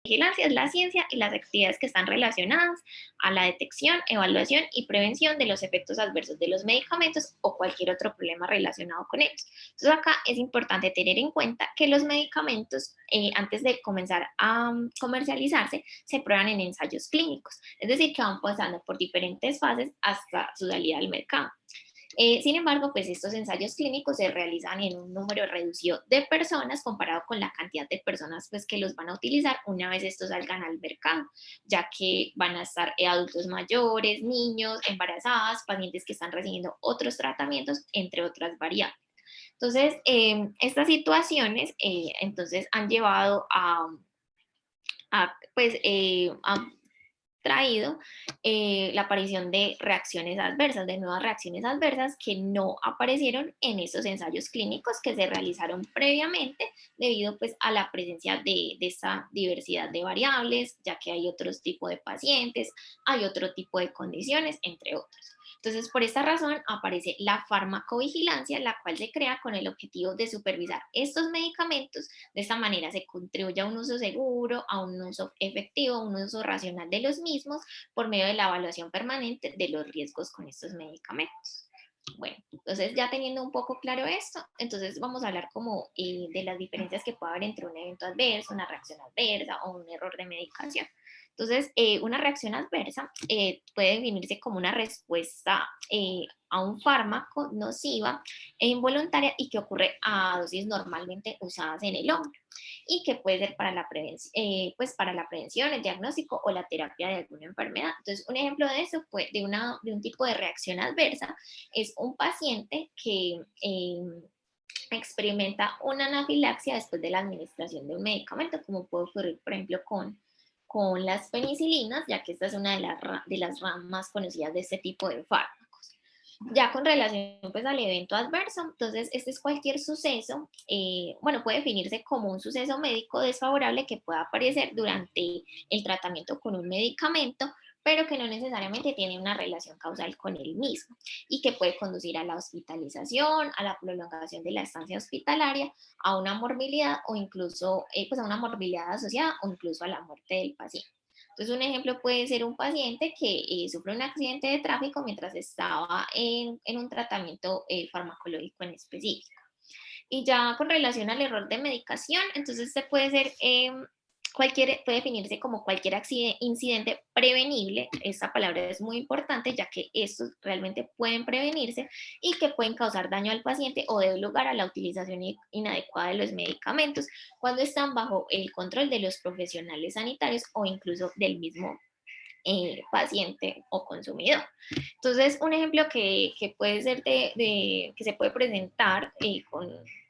Vigilancia es la ciencia y las actividades que están relacionadas a la detección, evaluación y prevención de los efectos adversos de los medicamentos o cualquier otro problema relacionado con ellos. Entonces acá es importante tener en cuenta que los medicamentos antes de comenzar a comercializarse se prueban en ensayos clínicos, es decir, que van pasando por diferentes fases hasta su salida al mercado. Sin embargo, pues estos ensayos clínicos se realizan en un número reducido de personas comparado con la cantidad de personas pues, que los van a utilizar una vez estos salgan al mercado, ya que van a estar adultos mayores, niños, embarazadas, pacientes que están recibiendo otros tratamientos, entre otras variables. Entonces, estas situaciones entonces han llevado a traído la aparición de reacciones adversas, de nuevas reacciones adversas que no aparecieron en estos ensayos clínicos que se realizaron previamente debido pues a la presencia de esta diversidad de variables, ya que hay otros tipos de pacientes, hay otro tipo de condiciones, entre otros. Entonces, por esta razón aparece la farmacovigilancia, la cual se crea con el objetivo de supervisar estos medicamentos. De esta manera se contribuye a un uso seguro, a un uso efectivo, a un uso racional de los mismos por medio de la evaluación permanente de los riesgos con estos medicamentos. Bueno, entonces ya teniendo un poco claro esto, entonces vamos a hablar como de las diferencias que puede haber entre un evento adverso, una reacción adversa o un error de medicación. Entonces, una reacción adversa puede definirse como una respuesta a un fármaco nociva e involuntaria y que ocurre a dosis normalmente usadas en el hombre y que puede ser para la pues para la prevención, el diagnóstico o la terapia de alguna enfermedad. Entonces, un ejemplo de eso, pues, de un tipo de reacción adversa es un paciente que experimenta una anafilaxia después de la administración de un medicamento, como puede ocurrir, por ejemplo, con las penicilinas, ya que esta es una de las ramas más conocidas de este tipo de fármacos. Ya con relación pues, al evento adverso, entonces este es cualquier suceso, bueno, puede definirse como un suceso médico desfavorable que pueda aparecer durante el tratamiento con un medicamento, pero que no necesariamente tiene una relación causal con el mismo y que puede conducir a la hospitalización, a la prolongación de la estancia hospitalaria, a una morbilidad o incluso pues a una morbilidad asociada o incluso a la muerte del paciente. Entonces, un ejemplo puede ser un paciente que sufre un accidente de tráfico mientras estaba en un tratamiento farmacológico en específico. Y ya con relación al error de medicación, entonces este puede ser puede definirse como cualquier incidente prevenible. Esta palabra es muy importante ya que estos realmente pueden prevenirse y que pueden causar daño al paciente o dar lugar a la utilización inadecuada de los medicamentos cuando están bajo el control de los profesionales sanitarios o incluso del mismo paciente o consumidor. Entonces, un ejemplo que puede ser que se puede presentar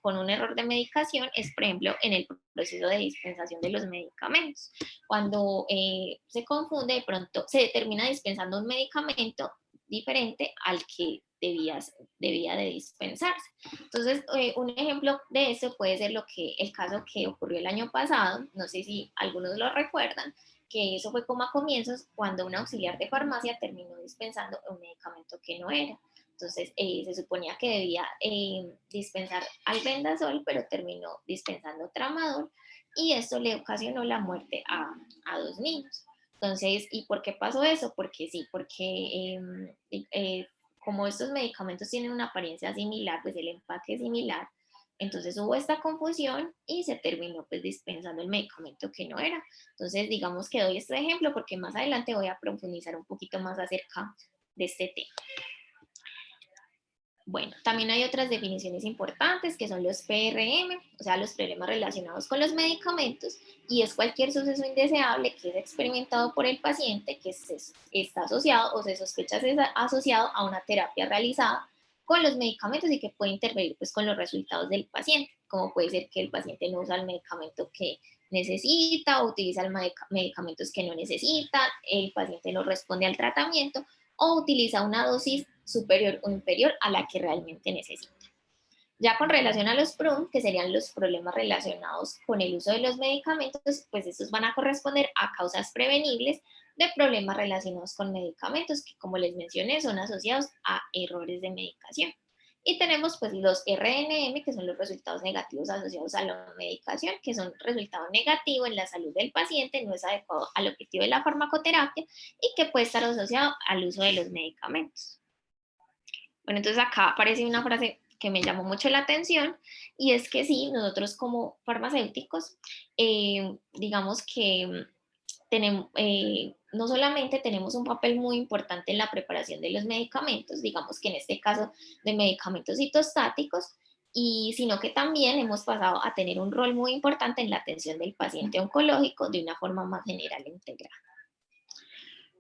con un error de medicación es, por ejemplo, en el proceso de dispensación de los medicamentos. Cuando se confunde, de pronto se termina dispensando un medicamento diferente al que debía de dispensarse. Entonces, un ejemplo de eso puede ser el caso que ocurrió el año pasado, no sé si algunos lo recuerdan, que eso fue como a comienzos cuando un auxiliar de farmacia terminó dispensando un medicamento que no era. Entonces se suponía que debía dispensar albendazol, pero terminó dispensando tramadol y esto le ocasionó la muerte a dos niños. Entonces, ¿y por qué pasó eso? Porque sí, porque como estos medicamentos tienen una apariencia similar, pues el empaque es similar, entonces hubo esta confusión y se terminó pues dispensando el medicamento que no era. Entonces digamos que doy este ejemplo porque más adelante voy a profundizar un poquito más acerca de este tema. Bueno, también hay otras definiciones importantes que son los PRM, o sea, los problemas relacionados con los medicamentos, y es cualquier suceso indeseable que es experimentado por el paciente que está asociado o se sospecha es asociado a una terapia realizada con los medicamentos y que puede intervenir pues, con los resultados del paciente, como puede ser que el paciente no usa el medicamento que necesita o utiliza medicamentos que no necesita, el paciente no responde al tratamiento o utiliza una dosis superior o inferior a la que realmente necesita. Ya con relación a los PRUM, que serían los problemas relacionados con el uso de los medicamentos, pues estos van a corresponder a causas prevenibles de problemas relacionados con medicamentos, que como les mencioné son asociados a errores de medicación. Y tenemos pues los RNM, que son los resultados negativos asociados a la medicación, que son resultado negativo en la salud del paciente, no es adecuado al objetivo de la farmacoterapia y que puede estar asociado al uso de los medicamentos. Bueno, entonces acá aparece una frase que me llamó mucho la atención y es que sí, nosotros como farmacéuticos, digamos que tenemos, no solamente tenemos un papel muy importante en la preparación de los medicamentos, digamos que en este caso de medicamentos citostáticos, y sino que también hemos pasado a tener un rol muy importante en la atención del paciente oncológico de una forma más general e integral.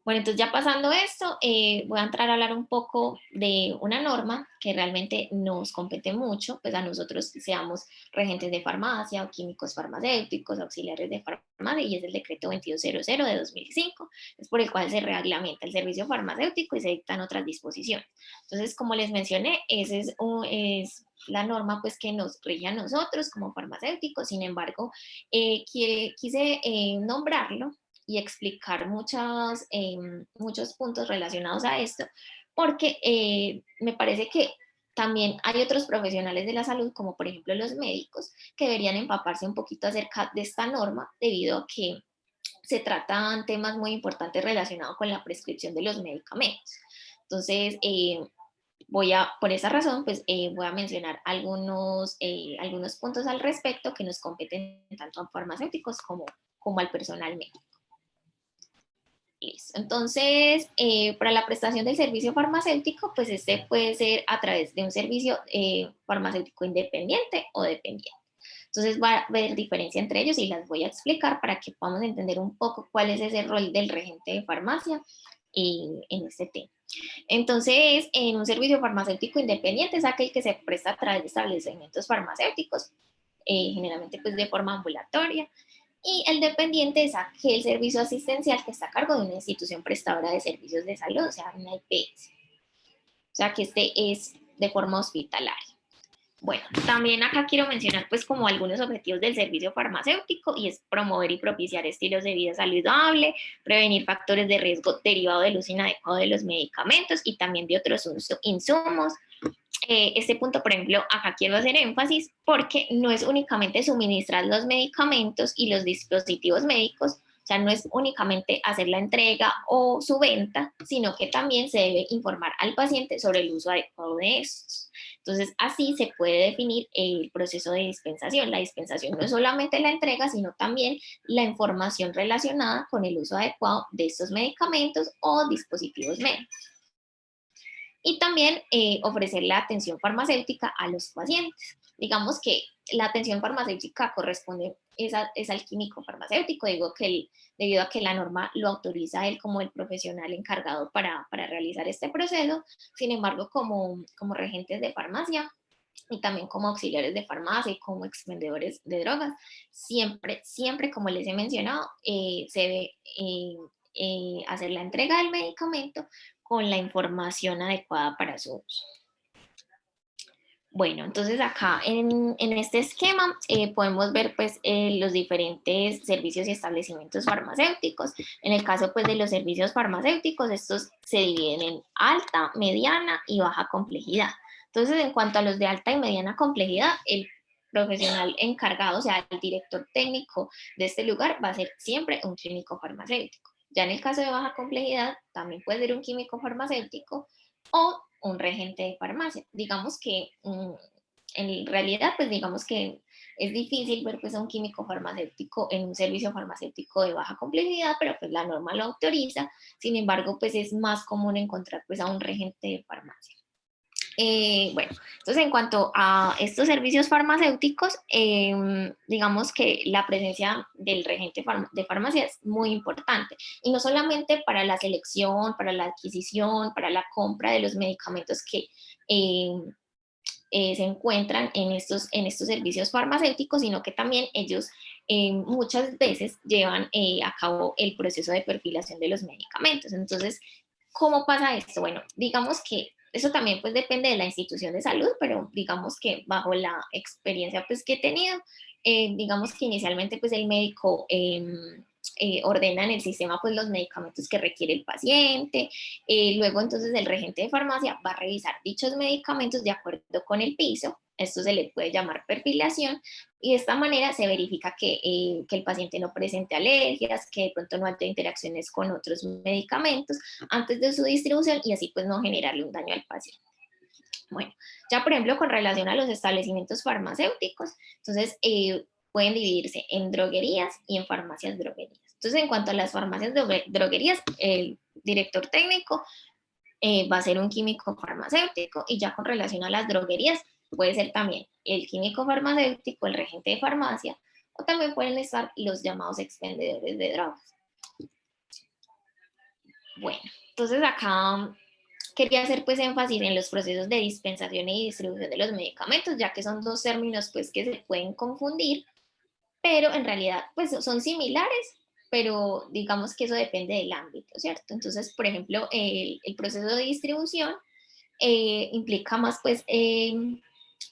Bueno, entonces ya pasando esto, voy a entrar a hablar un poco de una norma que realmente nos compete mucho, pues a nosotros seamos regentes de farmacia o químicos farmacéuticos, auxiliares de farmacia, y es el decreto 2200 de 2005, es por el cual se reglamenta el servicio farmacéutico y se dictan otras disposiciones. Entonces, como les mencioné, esa es la norma pues que nos rige a nosotros como farmacéuticos. Sin embargo, quise nombrarlo y explicar muchos puntos relacionados a esto, porque me parece que también hay otros profesionales de la salud, como por ejemplo los médicos, que deberían empaparse un poquito acerca de esta norma, debido a que se tratan temas muy importantes relacionados con la prescripción de los medicamentos. Entonces, por esa razón, pues voy a mencionar algunos puntos al respecto que nos competen tanto a farmacéuticos como al personal médico. Listo. Entonces, para la prestación del servicio farmacéutico, pues este puede ser a través de un servicio farmacéutico independiente o dependiente. Entonces va a haber diferencia entre ellos y las voy a explicar para que podamos entender un poco cuál es ese rol del regente de farmacia en este tema. Entonces, en un servicio farmacéutico independiente es aquel que se presta a través de establecimientos farmacéuticos, generalmente pues de forma ambulatoria, y el dependiente es aquel servicio asistencial que está a cargo de una institución prestadora de servicios de salud, o sea, una IPS. O sea, que este es de forma hospitalaria. Bueno, también acá quiero mencionar pues como algunos objetivos del servicio farmacéutico, y es promover y propiciar estilos de vida saludable, prevenir factores de riesgo derivados del uso inadecuado de los medicamentos y también de otros insumos. Este punto, por ejemplo, acá quiero hacer énfasis porque no es únicamente suministrar los medicamentos y los dispositivos médicos, o sea, no es únicamente hacer la entrega o su venta, sino que también se debe informar al paciente sobre el uso adecuado de estos. Entonces, así se puede definir el proceso de dispensación. La dispensación no es solamente la entrega, sino también la información relacionada con el uso adecuado de estos medicamentos o dispositivos médicos. Y también ofrecer la atención farmacéutica a los pacientes. Digamos que la atención farmacéutica corresponde es al químico farmacéutico, digo que debido a que la norma lo autoriza a él como el profesional encargado para realizar este proceso. Sin embargo, como regentes de farmacia y también como auxiliares de farmacia y como expendedores de drogas, siempre como les he mencionado, se debe hacer la entrega del medicamento con la información adecuada para su uso. Bueno, entonces acá en este esquema podemos ver pues los diferentes servicios y establecimientos farmacéuticos. En el caso pues de los servicios farmacéuticos, estos se dividen en alta, mediana y baja complejidad. Entonces, en cuanto a los de alta y mediana complejidad, el profesional encargado, o sea, el director técnico de este lugar va a ser siempre un químico farmacéutico. Ya en el caso de baja complejidad, también puede ser un químico farmacéutico o un regente de farmacia. Digamos que en realidad, pues digamos que es difícil ver pues a un químico farmacéutico en un servicio farmacéutico de baja complejidad, pero pues la norma lo autoriza. Sin embargo, pues es más común encontrar pues a un regente de farmacia. Bueno, entonces en cuanto a estos servicios farmacéuticos, digamos que la presencia del regente de farmacia es muy importante, y no solamente para la selección, para la adquisición, para la compra de los medicamentos que se encuentran en estos servicios farmacéuticos, sino que también ellos muchas veces llevan a cabo el proceso de perfilación de los medicamentos. Entonces, ¿cómo pasa esto? Bueno, digamos que eso también pues depende de la institución de salud, pero digamos que bajo la experiencia pues que he tenido, digamos que inicialmente pues el médico ordena en el sistema pues los medicamentos que requiere el paciente. Luego entonces el regente de farmacia va a revisar dichos medicamentos de acuerdo con el piso. Esto se le puede llamar perfilación, y de esta manera se verifica que el paciente no presente alergias, que de pronto no haya interacciones con otros medicamentos antes de su distribución, y así pues no generarle un daño al paciente. Bueno, ya por ejemplo con relación a los establecimientos farmacéuticos, entonces pueden dividirse en droguerías y en farmacias droguerías. Entonces en cuanto a las farmacias droguerías, el director técnico va a ser un químico farmacéutico, y ya con relación a las droguerías puede ser también el químico farmacéutico, el regente de farmacia, o también pueden estar los llamados expendedores de drogas. Bueno, entonces acá quería hacer pues énfasis en los procesos de dispensación y distribución de los medicamentos, ya que son dos términos pues que se pueden confundir, pero en realidad pues son similares, pero digamos que eso depende del ámbito, ¿cierto? Entonces, por ejemplo, el proceso de distribución implica más pues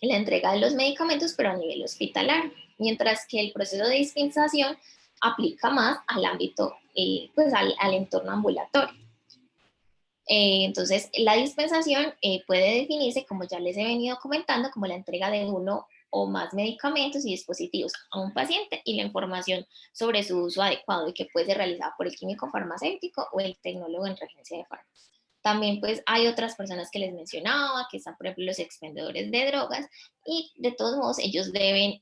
la entrega de los medicamentos, pero a nivel hospitalario, mientras que el proceso de dispensación aplica más al ámbito, pues al entorno ambulatorio. Entonces, la dispensación puede definirse, como ya les he venido comentando, como la entrega de uno o más medicamentos y dispositivos a un paciente, y la información sobre su uso adecuado, y que puede ser realizada por el químico farmacéutico o el tecnólogo en regencia de fármacos. También pues hay otras personas que les mencionaba, que están por ejemplo los expendedores de drogas, y de todos modos ellos deben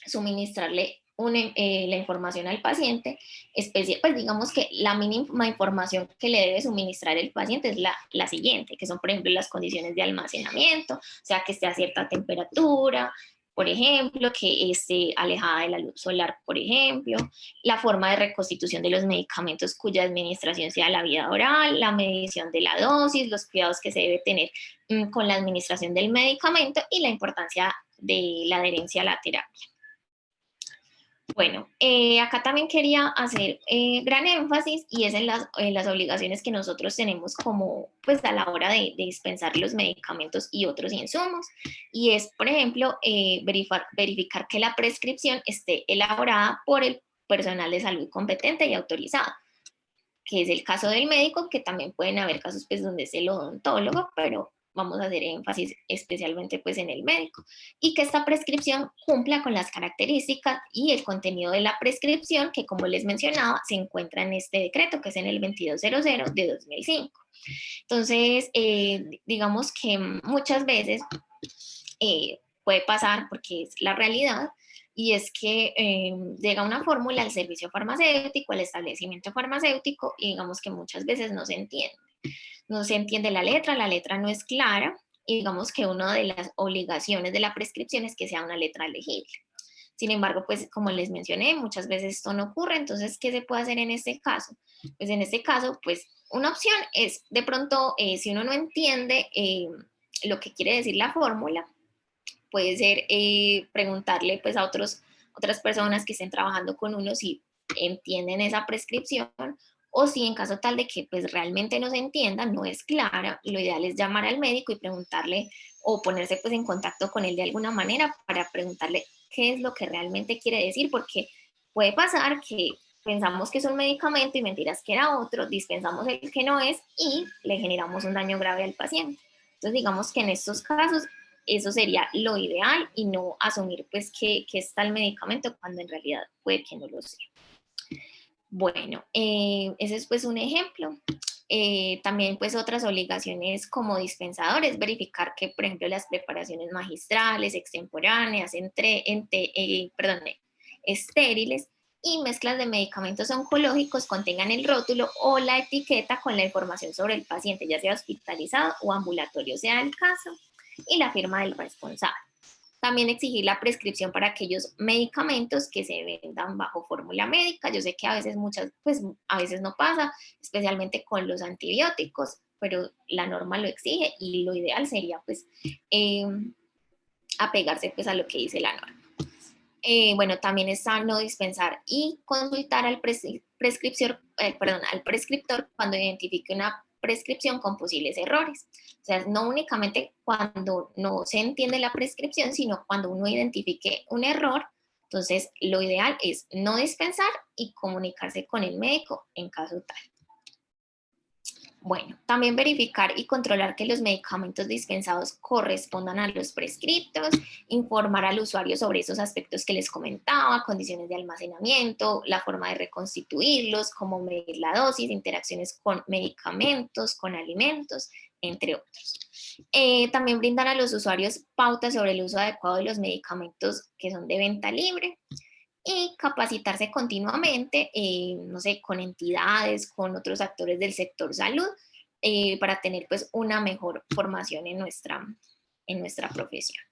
suministrarle la información al paciente, pues digamos que la mínima información que le debe suministrar el paciente es la siguiente, que son por ejemplo las condiciones de almacenamiento, o sea que esté a cierta temperatura, por ejemplo, que esté alejada de la luz solar, por ejemplo, la forma de reconstitución de los medicamentos cuya administración sea la vía oral, la medición de la dosis, los cuidados que se debe tener con la administración del medicamento, y la importancia de la adherencia a la terapia. Bueno, acá también quería hacer gran énfasis, y es en las obligaciones que nosotros tenemos como, pues a la hora de dispensar los medicamentos y otros insumos, y es, por ejemplo, verificar que la prescripción esté elaborada por el personal de salud competente y autorizado, que es el caso del médico, que también pueden haber casos pues donde es el odontólogo, pero vamos a hacer énfasis especialmente pues en el médico, y que esta prescripción cumpla con las características y el contenido de la prescripción, que como les mencionaba se encuentra en este decreto, que es en el 2200 de 2005. Entonces, digamos que muchas veces puede pasar, porque es la realidad, y es que llega una fórmula al servicio farmacéutico, al establecimiento farmacéutico, y digamos que muchas veces no se entiende. No se entiende la letra no es clara, y digamos que una de las obligaciones de la prescripción es que sea una letra legible. Sin embargo, pues como les mencioné, muchas veces esto no ocurre. Entonces, ¿qué se puede hacer en este caso? Pues en este caso, pues una opción es de pronto, si uno no entiende lo que quiere decir la fórmula, puede ser preguntarle pues a otras personas que estén trabajando con uno si entienden esa prescripción, o si en caso tal de que pues realmente no se entienda, no es clara, lo ideal es llamar al médico y preguntarle, o ponerse pues en contacto con él de alguna manera para preguntarle qué es lo que realmente quiere decir, porque puede pasar que pensamos que es un medicamento y mentiras que era otro, dispensamos el que no es y le generamos un daño grave al paciente. Entonces digamos que en estos casos eso sería lo ideal, y no asumir pues que es tal medicamento cuando en realidad puede que no lo sea. Bueno, ese es pues un ejemplo. También pues otras obligaciones como dispensadores, verificar que por ejemplo las preparaciones magistrales, extemporáneas, estériles y mezclas de medicamentos oncológicos contengan el rótulo o la etiqueta con la información sobre el paciente, ya sea hospitalizado o ambulatorio sea el caso, y la firma del responsable. También exigir la prescripción para aquellos medicamentos que se vendan bajo fórmula médica. Yo sé que a veces pues a veces no pasa, especialmente con los antibióticos, pero la norma lo exige, y lo ideal sería pues apegarse pues a lo que dice la norma. Bueno, también está no dispensar y consultar al prescriptor cuando identifique una prescripción con posibles errores. O sea, no únicamente cuando no se entiende la prescripción, sino cuando uno identifique un error, Entonces, lo ideal es no dispensar y comunicarse con el médico en caso tal. Bueno, también verificar y controlar que los medicamentos dispensados correspondan a los prescriptos, informar al usuario sobre esos aspectos que les comentaba, condiciones de almacenamiento, la forma de reconstituirlos, cómo medir la dosis, interacciones con medicamentos, con alimentos, entre otros. También brindar a los usuarios pautas sobre el uso adecuado de los medicamentos que son de venta libre, y capacitarse continuamente, no sé, con entidades, con otros actores del sector salud, para tener pues una mejor formación en nuestra profesión.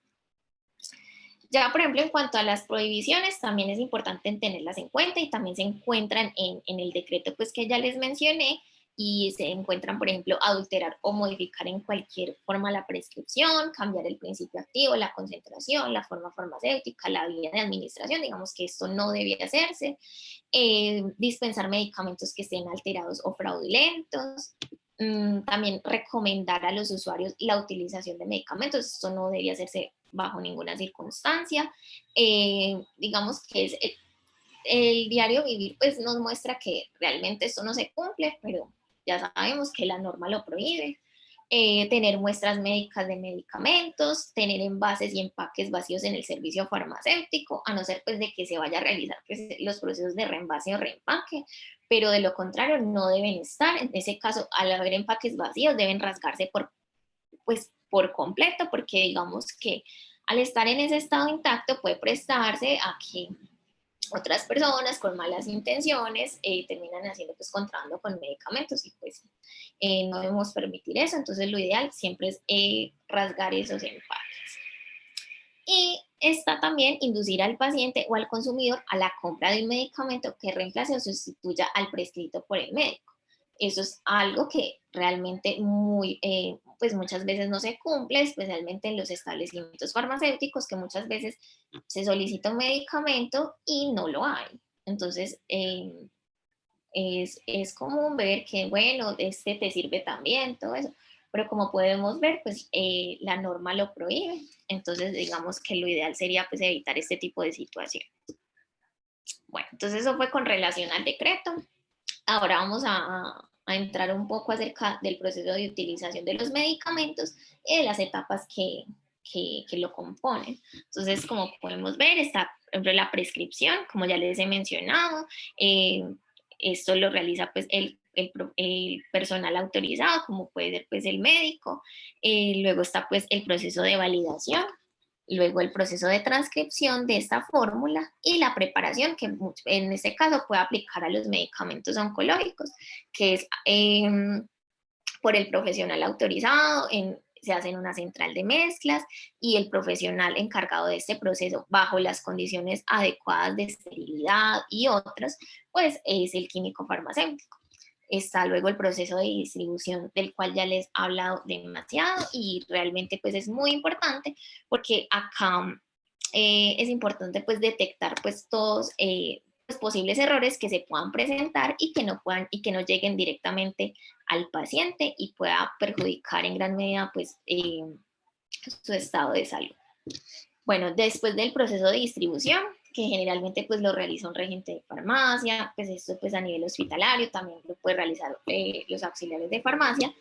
Ya, por ejemplo, en cuanto a las prohibiciones, también es importante tenerlas en cuenta y también se encuentran en el decreto pues que ya les mencioné, y se encuentran, por ejemplo, adulterar o modificar en cualquier forma la prescripción, cambiar el principio activo, la concentración, la forma farmacéutica, la vía de administración, digamos que esto no debía hacerse, dispensar medicamentos que estén alterados o fraudulentos, también recomendar a los usuarios la utilización de medicamentos, esto no debía hacerse bajo ninguna circunstancia. Digamos que es el diario vivir pues nos muestra que realmente esto no se cumple, pero ya sabemos que la norma lo prohíbe. Tener muestras médicas de medicamentos, tener envases y empaques vacíos en el servicio farmacéutico, a no ser pues de que se vaya a realizar pues, los procesos de reenvase o reempaque, pero de lo contrario no deben estar. En ese caso, al haber empaques vacíos, deben rasgarse por completo, porque digamos que al estar en ese estado intacto puede prestarse a que otras personas con malas intenciones terminan haciendo pues contrabando con medicamentos, y pues no debemos permitir eso. Entonces lo ideal siempre es rasgar esos empaques. Y está también inducir al paciente o al consumidor a la compra de un medicamento que reemplace o sustituya al prescrito por el médico. Eso es algo que realmente pues muchas veces no se cumple, especialmente en los establecimientos farmacéuticos, que muchas veces se solicita un medicamento y no lo hay. Entonces, es común ver que, bueno, este te sirve también, todo eso, pero como podemos ver, pues la norma lo prohíbe. Entonces, digamos que lo ideal sería pues evitar este tipo de situaciones. Bueno, entonces eso fue con relación al decreto. Ahora vamos a entrar un poco acerca del proceso de utilización de los medicamentos y de las etapas que lo componen. Entonces, como podemos ver, está, por ejemplo, la prescripción, como ya les he mencionado. Esto lo realiza pues el personal autorizado, como puede ser pues el médico. Luego está pues el proceso de validación, luego el proceso de transcripción de esta fórmula y la preparación, que en este caso puede aplicar a los medicamentos oncológicos, que es por el profesional autorizado, se hace en una central de mezclas, y el profesional encargado de este proceso bajo las condiciones adecuadas de esterilidad y otras, pues es el químico farmacéutico. Está luego el proceso de distribución, del cual ya les he hablado demasiado, y realmente pues es muy importante porque acá es importante pues detectar pues todos los posibles errores que se puedan presentar y que no lleguen directamente al paciente y pueda perjudicar en gran medida pues su estado de salud. Bueno, después del proceso de distribución, que generalmente pues lo realiza un regente de farmacia, pues esto pues a nivel hospitalario también lo puede realizar los auxiliares de farmacia.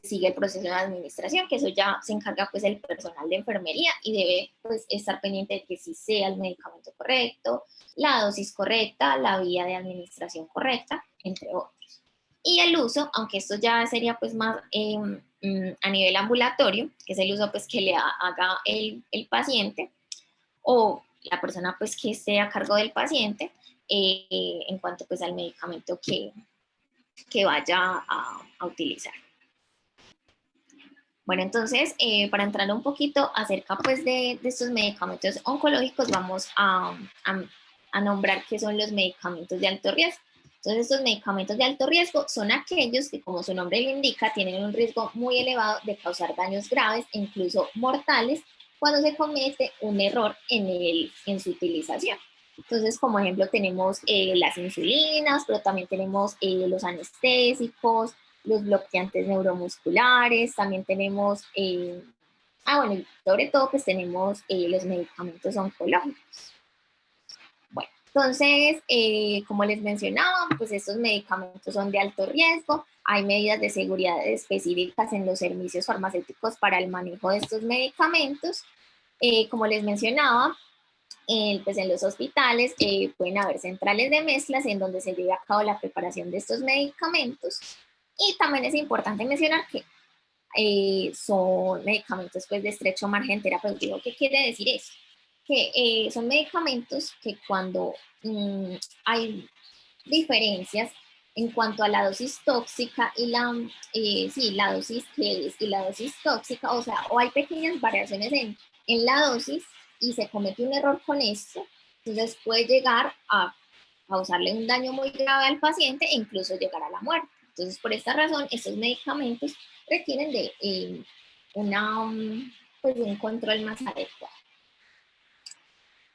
Sigue el proceso de administración, que eso ya se encarga pues el personal de enfermería, y debe pues estar pendiente de que sí sea el medicamento correcto, la dosis correcta, la vía de administración correcta, entre otros. Y el uso, aunque esto ya sería pues más a nivel ambulatorio, que es el uso pues que le haga el paciente o la persona pues que esté a cargo del paciente, en cuanto pues al medicamento que vaya a utilizar. Bueno, entonces, para entrar un poquito acerca pues de estos medicamentos oncológicos, vamos a nombrar qué son los medicamentos de alto riesgo. Entonces, estos medicamentos de alto riesgo son aquellos que, como su nombre lo indica, tienen un riesgo muy elevado de causar daños graves e incluso mortales cuando se comete un error en su utilización. Entonces, como ejemplo, tenemos las insulinas, pero también tenemos los anestésicos, los bloqueantes neuromusculares, también tenemos, bueno, sobre todo pues tenemos los medicamentos oncológicos. Entonces, como les mencionaba, pues estos medicamentos son de alto riesgo, hay medidas de seguridad específicas en los servicios farmacéuticos para el manejo de estos medicamentos. Como les mencionaba, pues en los hospitales pueden haber centrales de mezclas en donde se lleva a cabo la preparación de estos medicamentos. Y también es importante mencionar que son medicamentos pues, de estrecho margen terapéutico. ¿Qué quiere decir eso? Que son medicamentos que cuando hay diferencias en cuanto a la dosis tóxica y la dosis que es y la dosis tóxica, o sea, o hay pequeñas variaciones en la dosis y se comete un error con esto, entonces puede llegar a causarle un daño muy grave al paciente e incluso llegar a la muerte. Entonces, por esta razón, estos medicamentos requieren de pues, un control más adecuado.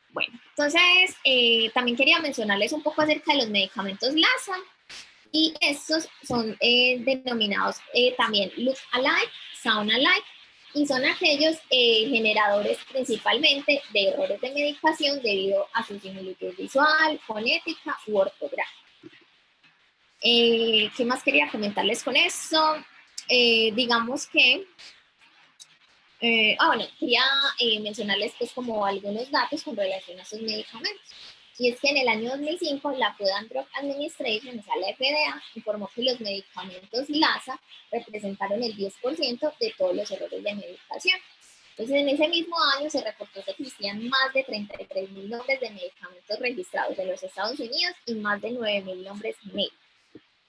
Bueno, entonces también quería mencionarles un poco acerca de los medicamentos LASA, y estos son denominados también look alike, sound alike, y son aquellos generadores principalmente de errores de medicación debido a su similitud visual, fonética u ortográfica. ¿Qué más quería comentarles con eso? Digamos que bueno, quería mencionarles pues como algunos datos con relación a sus medicamentos. Y es que en el año 2005 la Food and Drug Administration, o sea, la FDA, informó que los medicamentos LASA representaron el 10% de todos los errores de medicación. Entonces, en ese mismo año se reportó que existían más de 33.000 nombres de medicamentos registrados en los Estados Unidos y más de 9.000 nombres genéricos.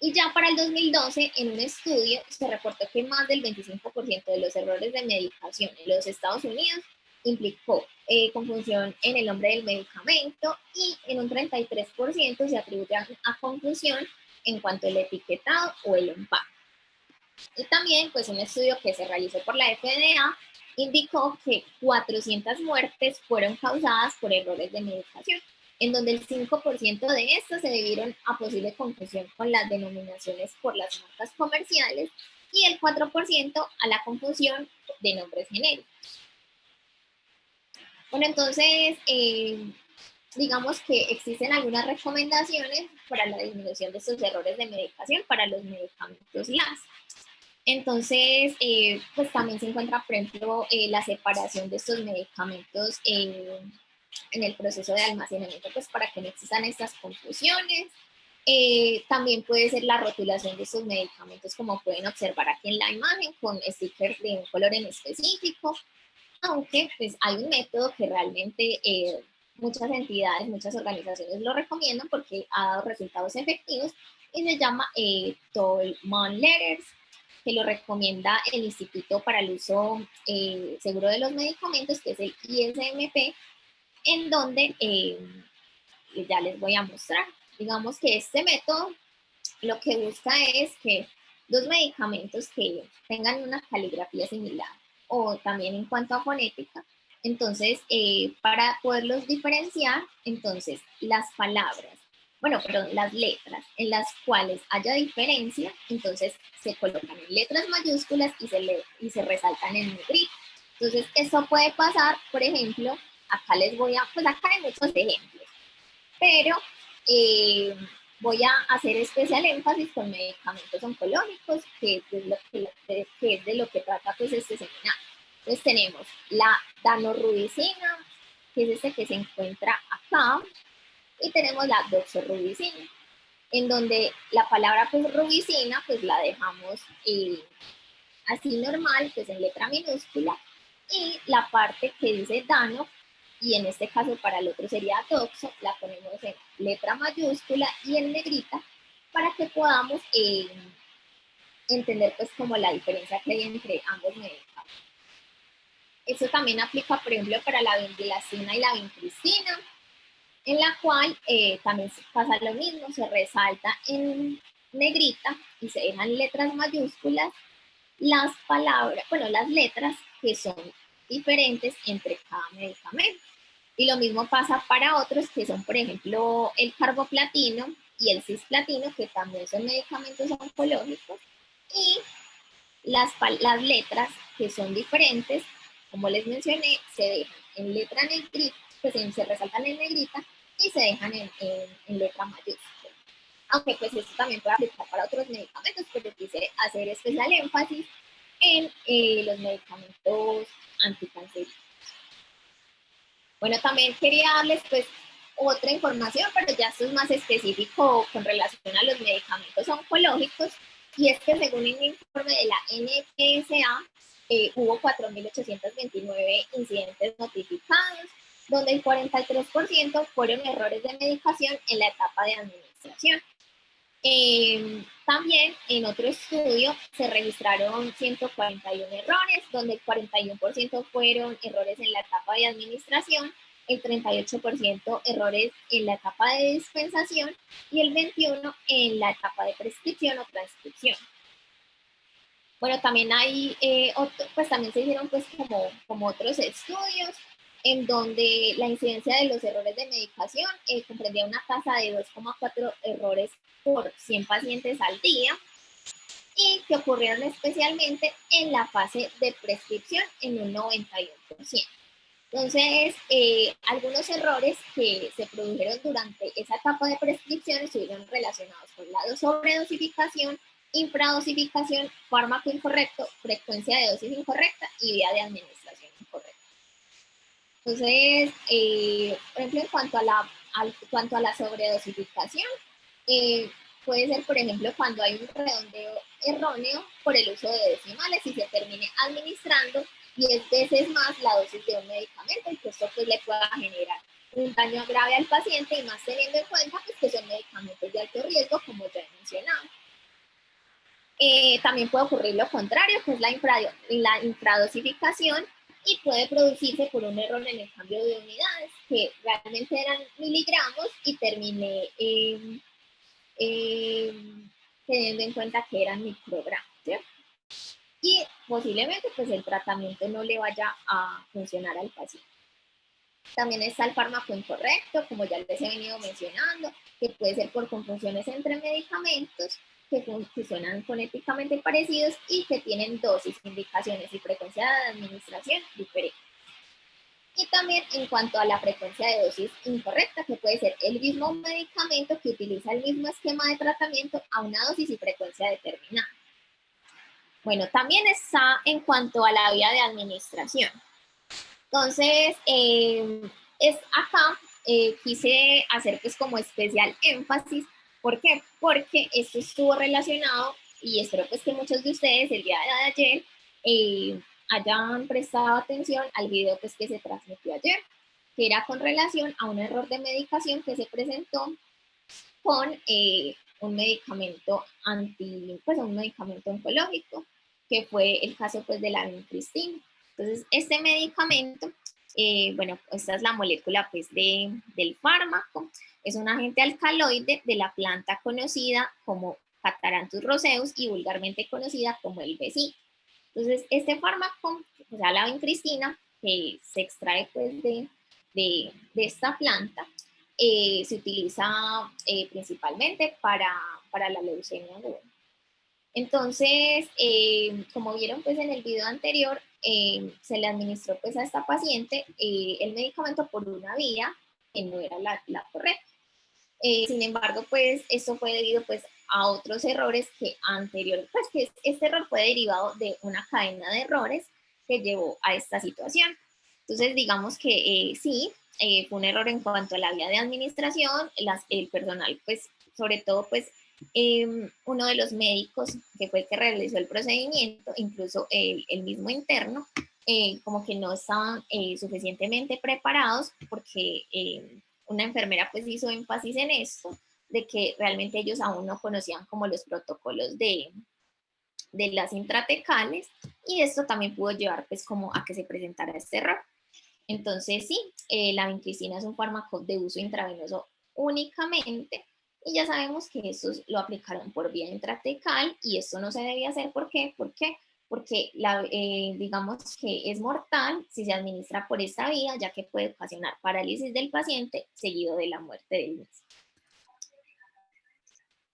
Y ya para el 2012, en un estudio, se reportó que más del 25% de los errores de medicación en los Estados Unidos implicó confusión en el nombre del medicamento, y en un 33% se atribuye a confusión en cuanto al etiquetado o el empaque. Y también, pues, un estudio que se realizó por la FDA indicó que 400 muertes fueron causadas por errores de medicación, en donde el 5% de estas se debieron a posible confusión con las denominaciones por las marcas comerciales y el 4% a la confusión de nombres genéricos. Bueno, entonces, digamos que existen algunas recomendaciones para la disminución de estos errores de medicación para los medicamentos LAS. Entonces, pues también se encuentra, por ejemplo, la separación de estos medicamentos en el proceso de almacenamiento, pues para que no existan estas confusiones. También puede ser la rotulación de estos medicamentos, como pueden observar aquí en la imagen, con stickers de un color en específico, aunque pues hay un método que realmente muchas entidades, muchas organizaciones lo recomiendan porque ha dado resultados efectivos, y se llama Tolman Letters, que lo recomienda el Instituto para el Uso Seguro de los Medicamentos, que es el ISMP, en donde ya les voy a mostrar. Digamos que este método lo que busca es que dos medicamentos que tengan una caligrafía similar o también en cuanto a fonética, entonces para poderlos diferenciar, entonces las palabras, bueno, perdón, las letras en las cuales haya diferencia, entonces se colocan en letras mayúsculas y se resaltan en negrita. Entonces, eso puede pasar, por ejemplo, pues acá hay muchos ejemplos, pero voy a hacer especial énfasis con medicamentos oncológicos, que es de lo que trata pues este seminario. Entonces tenemos la danorubicina, que es este que se encuentra acá, y tenemos la doxorubicina, en donde la palabra pues rubicina pues la dejamos así normal, pues en letra minúscula, y la parte que dice dano, y en este caso para el otro sería doxo, la ponemos en letra mayúscula y en negrita, para que podamos entender pues como la diferencia que hay entre ambos medicamentos. Eso también aplica, por ejemplo, para la vinblastina y la vincristina, en la cual también pasa lo mismo, se resalta en negrita y se dejan letras mayúsculas las palabras, bueno, las letras que son diferentes entre cada medicamento. Y lo mismo pasa para otros que son, por ejemplo, el carboplatino y el cisplatino, que también son medicamentos oncológicos, y las letras que son diferentes, como les mencioné, se dejan en letra negrita, pues se resaltan en negrita, y las palabras, bueno, las letras que son diferentes entre cada medicamento. Y lo mismo pasa para otros que son, por ejemplo, el carboplatino y el cisplatino, que también son medicamentos oncológicos, y las letras que son diferentes, como les mencioné, se dejan en letra negrita, pues se resaltan en negrita, y se dejan en letra mayúscula. Aunque pues esto también puede aplicar para otros medicamentos, pero quise hacer especial énfasis en los medicamentos anticancerígenos. Bueno, también quería darles pues otra información, pero ya esto es más específico con relación a los medicamentos oncológicos, y es que según un informe de la NPSA, hubo 4.829 incidentes notificados, donde el 43% fueron errores de medicación en la etapa de administración. También en otro estudio se registraron 141 errores, donde el 41% fueron errores en la etapa de administración, el 38% errores en la etapa de dispensación y el 21% en la etapa de prescripción o transcripción. Bueno, también hay, pues también se hicieron pues como otros estudios en donde la incidencia de los errores de medicación comprendía una tasa de 2,4 errores por 100 pacientes al día, y que ocurrieron especialmente en la fase de prescripción en un 91%. Entonces, algunos errores que se produjeron durante esa etapa de prescripción estuvieron relacionados con la sobredosificación, infradosificación, fármaco incorrecto, frecuencia de dosis incorrecta y vía de administración incorrecta. Entonces, por ejemplo, en cuanto a la sobredosificación, puede ser, por ejemplo, cuando hay un redondeo erróneo por el uso de decimales y se termine administrando 10 veces más la dosis de un medicamento, y que esto pues le pueda generar un daño grave al paciente, y más teniendo en cuenta pues, que son medicamentos de alto riesgo, como ya he mencionado. También puede ocurrir lo contrario, que es la infradosificación, y puede producirse por un error en el cambio de unidades, que realmente eran miligramos y terminé teniendo en cuenta que eran microgramos, ¿cierto? Y posiblemente pues el tratamiento no le vaya a funcionar al paciente. También está el fármaco incorrecto, como ya les he venido mencionando, que puede ser por confusiones entre medicamentos que funcionan fonéticamente parecidos y que tienen dosis, indicaciones y frecuencia de administración diferentes. Y también en cuanto a la frecuencia de dosis incorrecta, que puede ser el mismo medicamento que utiliza el mismo esquema de tratamiento a una dosis y frecuencia determinada. Bueno, también está en cuanto a la vía de administración. Entonces, acá quise hacer pues como especial énfasis. ¿Por qué? Porque esto estuvo relacionado, y espero pues que muchos de ustedes el día de ayer hayan prestado atención al video pues que se transmitió ayer, que era con relación a un error de medicación que se presentó con un medicamento un medicamento oncológico, que fue el caso pues de la vincristina. Entonces, este medicamento, bueno, esta es la molécula pues del fármaco, es un agente alcaloide de la planta conocida como Catharanthus roseus y vulgarmente conocida como el besito. Entonces, este fármaco, o sea, la vincristina, que se extrae pues de esta planta, se utiliza principalmente para la leucemia aguda. Entonces, como vieron pues en el video anterior, se le administró pues a esta paciente el medicamento por una vía que no era la correcta. Sin embargo, pues esto fue debido pues a otros errores que pues que este error fue derivado de una cadena de errores que llevó a esta situación. Entonces, digamos que sí, fue un error en cuanto a la vía de administración, el personal, pues, sobre todo, pues, uno de los médicos que fue el que realizó el procedimiento, incluso el mismo interno, como que no estaban suficientemente preparados, porque una enfermera pues hizo énfasis en esto, de que realmente ellos aún no conocían como los protocolos de las intratecales, y esto también pudo llevar pues como a que se presentara este error. Entonces sí, la vincristina es un fármaco de uso intravenoso únicamente, y ya sabemos que estos lo aplicaron por vía intratecal, y esto no se debía hacer. ¿Por qué? Porque digamos que es mortal si se administra por esta vía, ya que puede ocasionar parálisis del paciente seguido de la muerte del mismo.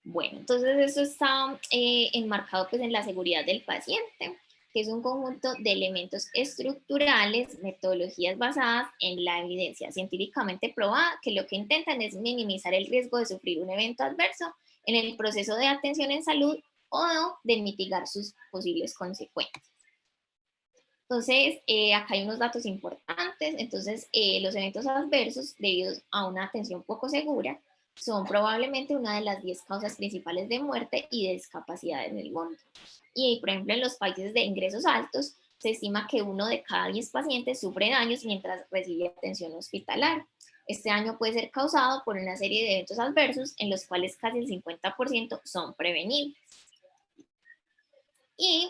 Bueno, entonces eso está enmarcado pues en la seguridad del paciente. que es un conjunto de elementos estructurales, metodologías basadas en la evidencia científicamente probada, que lo que intentan es minimizar el riesgo de sufrir un evento adverso en el proceso de atención en salud o de mitigar sus posibles consecuencias. Entonces, acá hay unos datos importantes. Entonces, los eventos adversos debidos a una atención poco segura son probablemente una de las 10 causas principales de muerte y de discapacidad en el mundo. Y, por ejemplo, en los países de ingresos altos, se estima que 1 de cada 10 pacientes sufre daños mientras recibe atención hospitalaria. Este daño puede ser causado por una serie de eventos adversos en los cuales casi el 50% son prevenibles. Y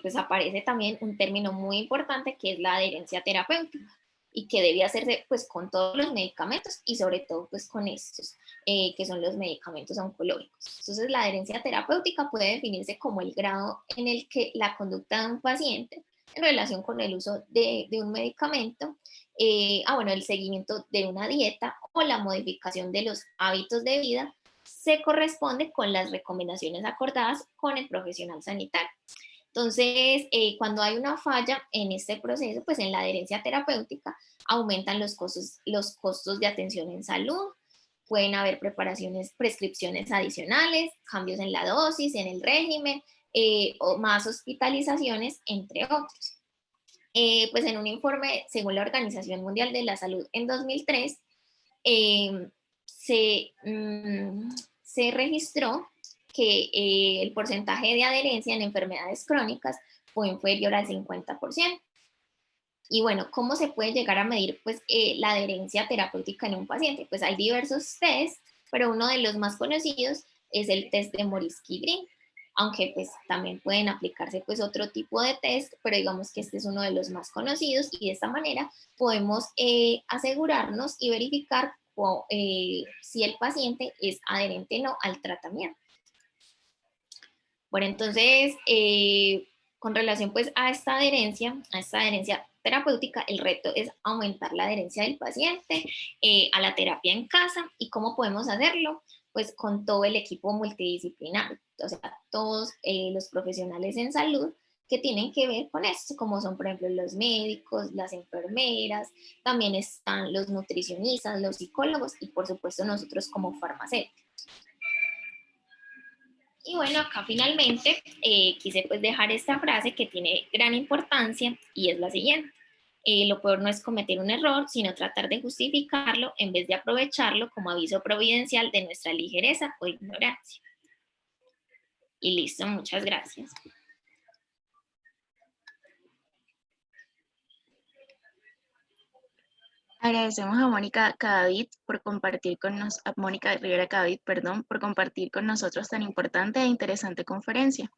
pues aparece también un término muy importante que es la adherencia terapéutica y que debe hacerse pues con todos los medicamentos y sobre todo pues con estos que son los medicamentos oncológicos. Entonces la adherencia terapéutica puede definirse como el grado en el que la conducta de un paciente en relación con el uso de un medicamento, el seguimiento de una dieta o la modificación de los hábitos de vida se corresponde con las recomendaciones acordadas con el profesional sanitario. Entonces, cuando hay una falla en este proceso, pues en la adherencia terapéutica, aumentan los costos de atención en salud, pueden haber prescripciones adicionales, cambios en la dosis, en el régimen, o más hospitalizaciones, entre otros. Pues en un informe, según la Organización Mundial de la Salud en 2003, eh, se registró que el porcentaje de adherencia en enfermedades crónicas fue inferior al 50%. Y bueno, ¿cómo se puede llegar a medir pues, la adherencia terapéutica en un paciente? Pues hay diversos tests, pero uno de los más conocidos es el test de Morisky-Green, aunque pues también pueden aplicarse pues otro tipo de test, pero digamos que este es uno de los más conocidos y de esta manera podemos asegurarnos y verificar si el paciente es adherente o no al tratamiento. Bueno, entonces, con relación pues a esta adherencia terapéutica, el reto es aumentar la adherencia del paciente a la terapia en casa. ¿Y cómo podemos hacerlo? Pues con todo el equipo multidisciplinario, o sea, todos los profesionales en salud que tienen que ver con esto, como son por ejemplo los médicos, las enfermeras, también están los nutricionistas, los psicólogos y por supuesto nosotros como farmacéuticos. Y bueno, acá finalmente quise pues dejar esta frase que tiene gran importancia y es la siguiente. Lo peor no es cometer un error, sino tratar de justificarlo en vez de aprovecharlo como aviso providencial de nuestra ligereza o ignorancia. Y listo, muchas gracias. Agradecemos a Mónica Cadavid por compartir a Mónica Rivera Cadavid, perdón, por compartir con nosotros tan importante e interesante conferencia.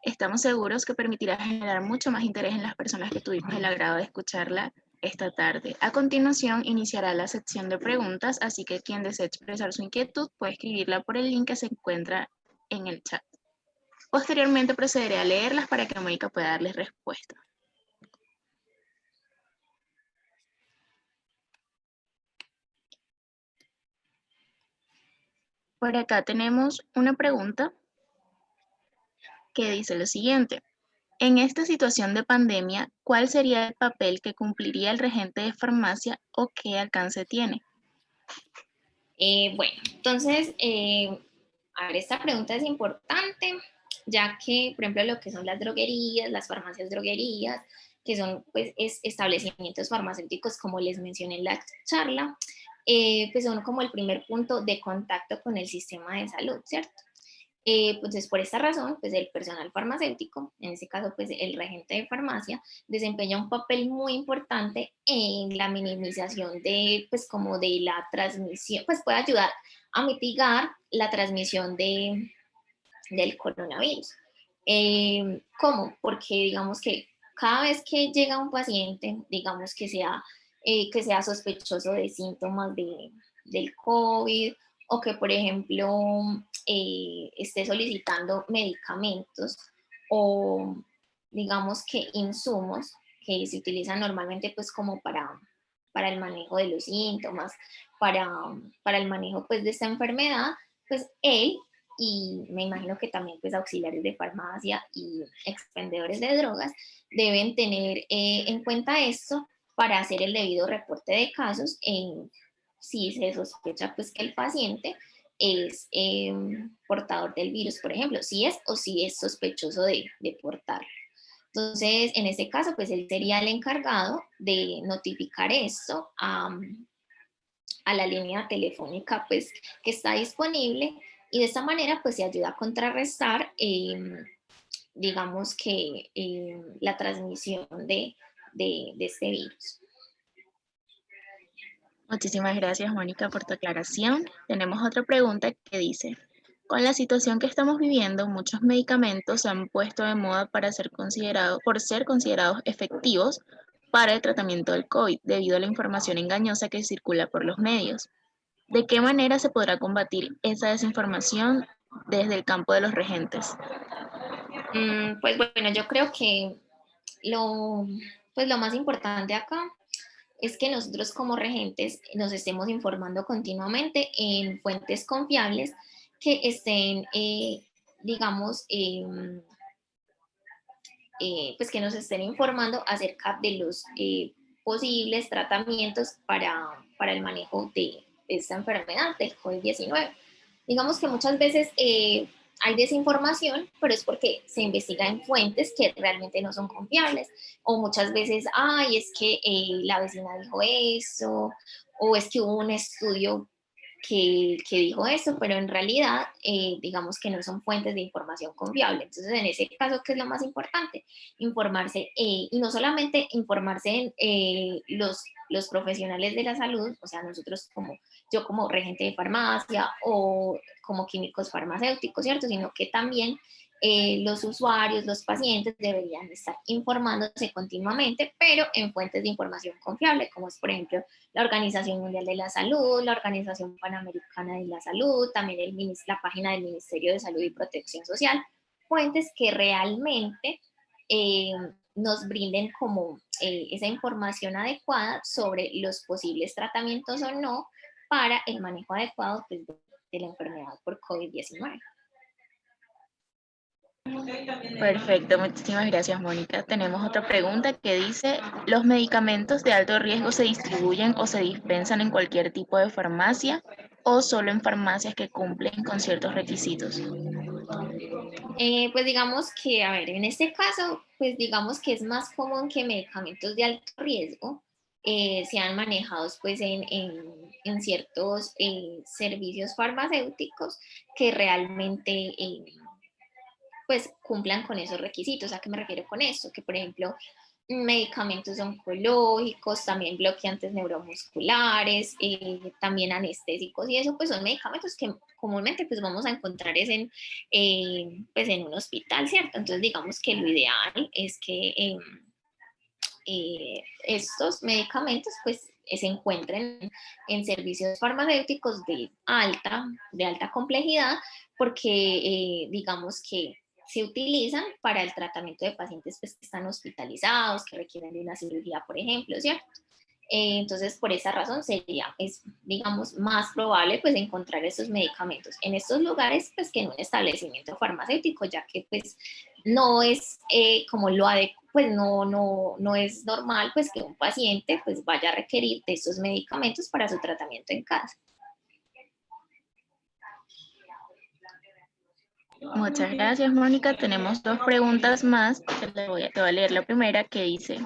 Estamos seguros que permitirá generar mucho más interés en las personas que tuvimos el agrado de escucharla esta tarde. A continuación iniciará la sección de preguntas, así que quien desee expresar su inquietud puede escribirla por el link que se encuentra en el chat. Posteriormente procederé a leerlas para que Mónica pueda darles respuesta. Por acá tenemos una pregunta que dice lo siguiente. En esta situación de pandemia, ¿cuál sería el papel que cumpliría el regente de farmacia o qué alcance tiene? Bueno, entonces, a ver, esta pregunta es importante, ya que, por ejemplo, lo que son las droguerías, las farmacias droguerías, que son pues, establecimientos farmacéuticos, como les mencioné en la charla, pues son como el primer punto de contacto con el sistema de salud, ¿cierto? Pues por esta razón, pues el personal farmacéutico, en este caso pues el regente de farmacia, desempeña un papel muy importante en la minimización de, pues como de la transmisión, pues puede ayudar a mitigar la transmisión del coronavirus. ¿Cómo? Porque digamos que cada vez que llega un paciente, digamos que sea sospechoso de síntomas del COVID o que, por ejemplo, esté solicitando medicamentos o digamos que insumos que se utilizan normalmente pues como para el manejo de los síntomas, para el manejo pues de esta enfermedad, pues él y me imagino que también pues auxiliares de farmacia y expendedores de drogas deben tener en cuenta esto para hacer el debido reporte de casos en si se sospecha pues que el paciente es portador del virus, por ejemplo, si es o si es sospechoso de portar. Entonces, en este caso, pues él sería el encargado de notificar esto a la línea telefónica pues, que está disponible y de esta manera pues se ayuda a contrarrestar, digamos que la transmisión de este virus. Muchísimas gracias, Mónica, por tu aclaración. Tenemos otra pregunta que dice, con la situación que estamos viviendo, muchos medicamentos se han puesto de moda para ser por ser considerados efectivos para el tratamiento del COVID, debido a la información engañosa que circula por los medios. ¿De qué manera se podrá combatir esa desinformación desde el campo de los regentes? Pues bueno, yo creo que pues lo más importante acá es que nosotros como regentes nos estemos informando continuamente en fuentes confiables que estén, digamos, pues que nos estén informando acerca de los posibles tratamientos para el manejo de esta enfermedad del COVID-19. Digamos que muchas veces hay desinformación, pero es porque se investiga en fuentes que realmente no son confiables. O muchas veces, ay, es que la vecina dijo eso, o es que hubo un estudio que dijo eso, pero en realidad, digamos que no son fuentes de información confiable. Entonces, en ese caso, ¿qué es lo más importante? Informarse, y no solamente informarse en los profesionales de la salud, o sea, nosotros como yo como regente de farmacia o como químicos farmacéuticos, ¿cierto? Sino que también los usuarios, los pacientes deberían estar informándose continuamente, pero en fuentes de información confiable, como es, por ejemplo, la Organización Mundial de la Salud, la Organización Panamericana de la Salud, también la página del Ministerio de Salud y Protección Social, fuentes que realmente eh, nos brinden como esa información adecuada sobre los posibles tratamientos o no para el manejo adecuado pues, de la enfermedad por COVID-19. Perfecto, muchísimas gracias, Mónica. Tenemos otra pregunta que dice, ¿los medicamentos de alto riesgo se distribuyen o se dispensan en cualquier tipo de farmacia o solo en farmacias que cumplen con ciertos requisitos? Pues digamos que, a ver, en este caso, pues digamos que es más común que medicamentos de alto riesgo sean manejados pues en ciertos servicios farmacéuticos que realmente pues cumplan con esos requisitos. ¿A qué me refiero con esto? Que por ejemplo medicamentos oncológicos, también bloqueantes neuromusculares, también anestésicos y eso pues son medicamentos que comúnmente pues vamos a encontrar pues en un hospital, ¿cierto? Entonces digamos que lo ideal es que estos medicamentos pues se encuentren en servicios farmacéuticos de alta complejidad porque digamos que se utilizan para el tratamiento de pacientes pues, que están hospitalizados, que requieren de una cirugía, por ejemplo, ¿cierto? Entonces, por esa razón sería, es, digamos, más probable pues encontrar esos medicamentos en estos lugares pues que en un establecimiento farmacéutico, ya que pues no es como lo adecuado, pues no es normal pues que un paciente pues vaya a requerir de estos medicamentos para su tratamiento en casa. Muchas gracias, Mónica. Tenemos dos preguntas más. Te voy a leer la primera que dice,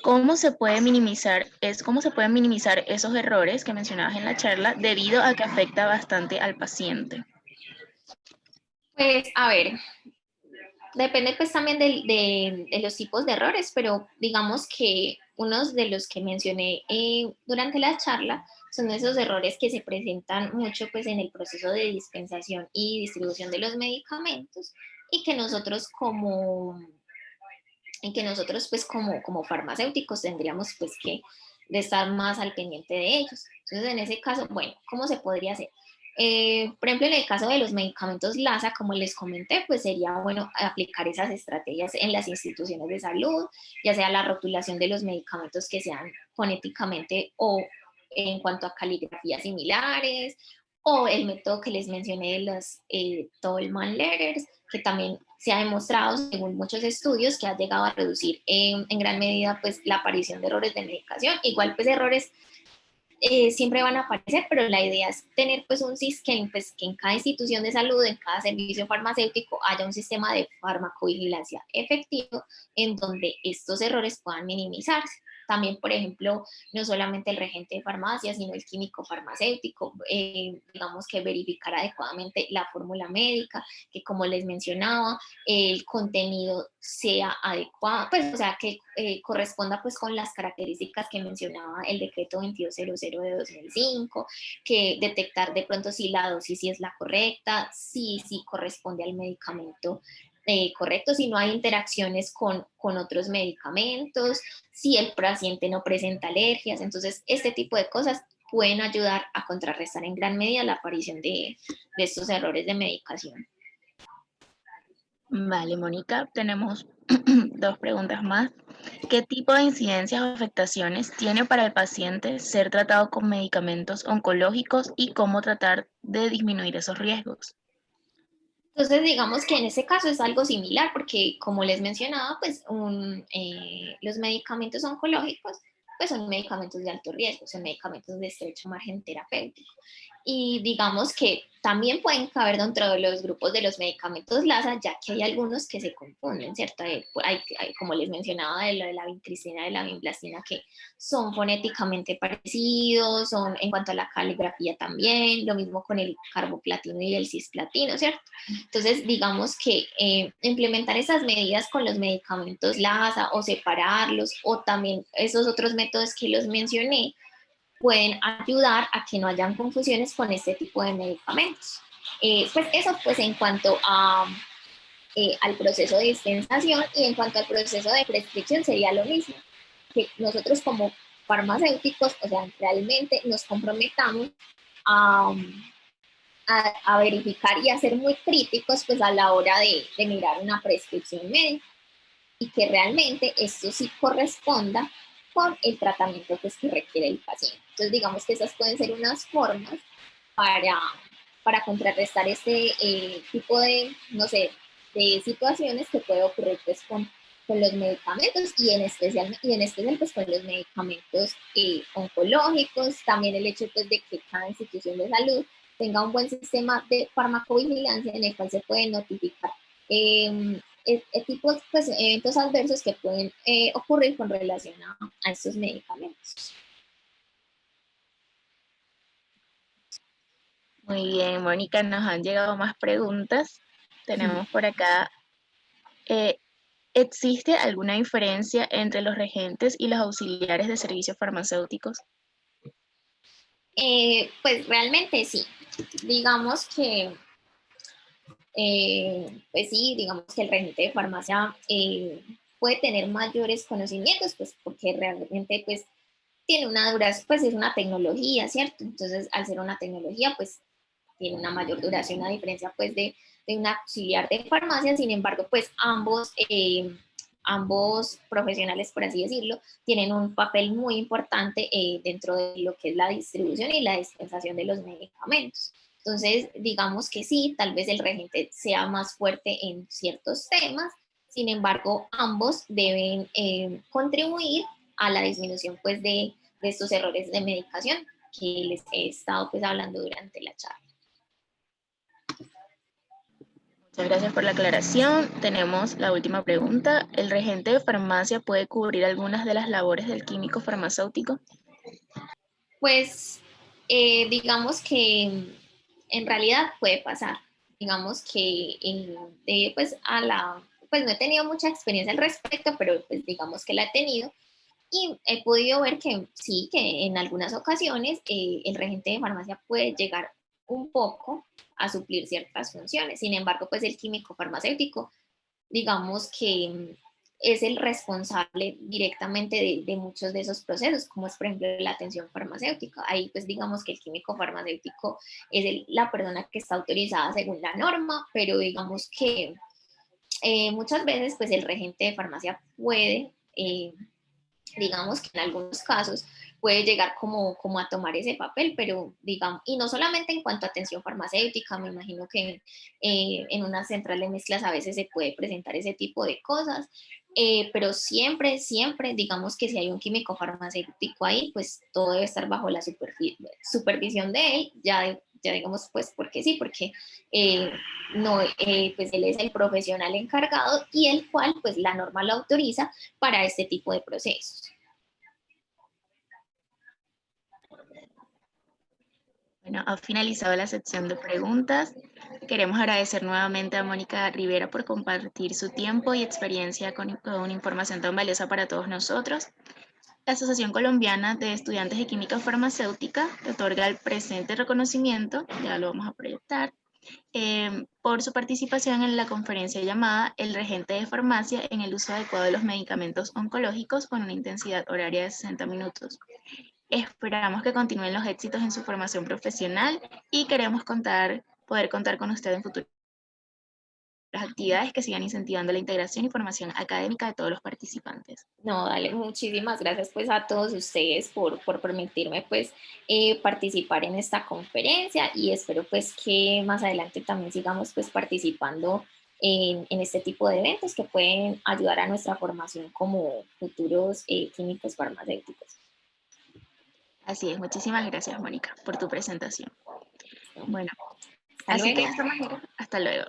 ¿cómo se pueden minimizar esos errores que mencionabas en la charla debido a que afecta bastante al paciente? Pues a ver, depende pues también de los tipos de errores, pero digamos que unos de los que mencioné durante la charla son esos errores que se presentan mucho pues en el proceso de dispensación y distribución de los medicamentos y que nosotros pues como farmacéuticos tendríamos pues que de estar más al pendiente de ellos. Entonces en ese caso, bueno, ¿cómo se podría hacer? Por ejemplo, en el caso de los medicamentos LASA, como les comenté, pues sería bueno aplicar esas estrategias en las instituciones de salud, ya sea la rotulación de los medicamentos que sean fonéticamente o en cuanto a caligrafías similares, o el método que les mencioné de los Tolman Letters, que también se ha demostrado, según muchos estudios, que ha llegado a reducir en gran medida pues, la aparición de errores de medicación. Igual, pues errores siempre van a aparecer, pero la idea es tener pues un sistema, pues que en cada institución de salud, en cada servicio farmacéutico haya un sistema de farmacovigilancia efectivo en donde estos errores puedan minimizarse. También, por ejemplo, no solamente el regente de farmacia, sino el químico farmacéutico, digamos que verificar adecuadamente la fórmula médica, que como les mencionaba, el contenido sea adecuado, pues, o sea, que corresponda pues con las características que mencionaba el decreto 2200 de 2005, que detectar de pronto si la dosis sí es la correcta, si corresponde al medicamento correcto, si no hay interacciones con otros medicamentos, si el paciente no presenta alergias. Entonces, este tipo de cosas pueden ayudar a contrarrestar en gran medida la aparición de estos errores de medicación. Vale, Mónica, tenemos dos preguntas más. ¿Qué tipo de incidencias o afectaciones tiene para el paciente ser tratado con medicamentos oncológicos y cómo tratar de disminuir esos riesgos? Entonces, digamos que en ese caso es algo similar, porque como les mencionaba, pues los medicamentos oncológicos pues son medicamentos de alto riesgo, son medicamentos de estrecho margen terapéutico. Y digamos que también pueden caber dentro de los grupos de los medicamentos LASA, ya que hay algunos que se confunden, ¿cierto? Como les mencionaba, de lo de la vincristina, de la vinblastina, que son fonéticamente parecidos, son en cuanto a la caligrafía también, lo mismo con el carboplatino y el cisplatino, ¿cierto? Entonces, digamos que implementar esas medidas con los medicamentos LASA o separarlos, o también esos otros métodos que los mencioné, pueden ayudar a que no hayan confusiones con este tipo de medicamentos. Pues eso pues en cuanto al proceso de dispensación, y en cuanto al proceso de prescripción sería lo mismo, que nosotros como farmacéuticos, o sea, realmente nos comprometamos a, a verificar y a ser muy críticos pues a la hora de mirar una prescripción médica, y que realmente esto sí corresponda con el tratamiento pues, que requiere el paciente. Entonces, digamos que esas pueden ser unas formas para contrarrestar este tipo de, no sé, de situaciones que puede ocurrir pues, con los medicamentos, y en especial pues, con los medicamentos oncológicos. También el hecho pues, de que cada institución de salud tenga un buen sistema de farmacovigilancia en el cual se puede notificar tipos, pues, eventos adversos que pueden ocurrir con relación a estos medicamentos. Muy bien, Mónica, nos han llegado más preguntas. Tenemos por acá, ¿existe alguna diferencia entre los regentes y los auxiliares de servicios farmacéuticos? Pues realmente sí. Digamos que, pues sí, digamos que el regente de farmacia puede tener mayores conocimientos, pues porque realmente pues tiene una duración, pues es una tecnología, ¿cierto? Entonces, al ser una tecnología, pues tiene una mayor duración a diferencia pues de un auxiliar de farmacia. Sin embargo, pues ambos profesionales, por así decirlo, tienen un papel muy importante dentro de lo que es la distribución y la dispensación de los medicamentos. Entonces, digamos que sí, tal vez el regente sea más fuerte en ciertos temas, sin embargo, ambos deben contribuir a la disminución pues, de estos errores de medicación que les he estado pues, hablando durante la charla. Muchas gracias por la aclaración. Tenemos la última pregunta. ¿El regente de farmacia puede cubrir algunas de las labores del químico farmacéutico? Pues digamos que en realidad puede pasar. Digamos que pues pues no he tenido mucha experiencia al respecto, pero pues digamos que la he tenido, y he podido ver que sí, que en algunas ocasiones el regente de farmacia puede llegar un poco a suplir ciertas funciones. Sin embargo, pues el químico farmacéutico, digamos que es el responsable directamente de muchos de esos procesos, como es por ejemplo la atención farmacéutica. Ahí pues digamos que el químico farmacéutico es la persona que está autorizada según la norma, pero digamos que muchas veces pues el regente de farmacia puede, digamos que en algunos casos, puede llegar como a tomar ese papel, pero digamos, y no solamente en cuanto a atención farmacéutica, me imagino que en una central de mezclas a veces se puede presentar ese tipo de cosas, pero siempre, siempre, digamos que si hay un químico farmacéutico ahí, pues todo debe estar bajo la supervisión de él, ya digamos, pues porque sí, porque eh, no, pues él es el profesional encargado y el cual, pues la norma lo autoriza para este tipo de procesos. Bueno, ha finalizado la sección de preguntas. Queremos agradecer nuevamente a Mónica Rivera por compartir su tiempo y experiencia con información tan valiosa para todos nosotros. La Asociación Colombiana de Estudiantes de Química Farmacéutica te otorga el presente reconocimiento, ya lo vamos a proyectar, por su participación en la conferencia llamada El regente de farmacia en el uso adecuado de los medicamentos oncológicos con una intensidad horaria de 60 minutos. Esperamos que continúen los éxitos en su formación profesional y queremos poder contar con usted en futuras actividades que sigan incentivando la integración y formación académica de todos los participantes. No, dale, muchísimas gracias pues a todos ustedes por permitirme pues participar en esta conferencia y espero pues que más adelante también sigamos pues participando en este tipo de eventos que pueden ayudar a nuestra formación como futuros químicos farmacéuticos. Así es, muchísimas gracias, Mónica, por tu presentación. Bueno, Hasta así que luego. de esta manera, hasta luego.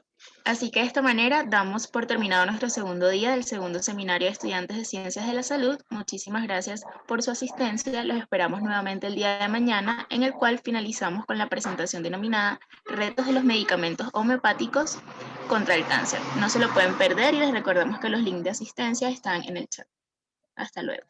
Así que de esta manera damos por terminado nuestro segundo día del segundo seminario de estudiantes de Ciencias de la Salud. Muchísimas gracias por su asistencia. Los esperamos nuevamente el día de mañana, en el cual finalizamos con la presentación denominada Retos de los medicamentos homeopáticos contra el cáncer. No se lo pueden perder y les recordamos que los links de asistencia están en el chat. Hasta luego.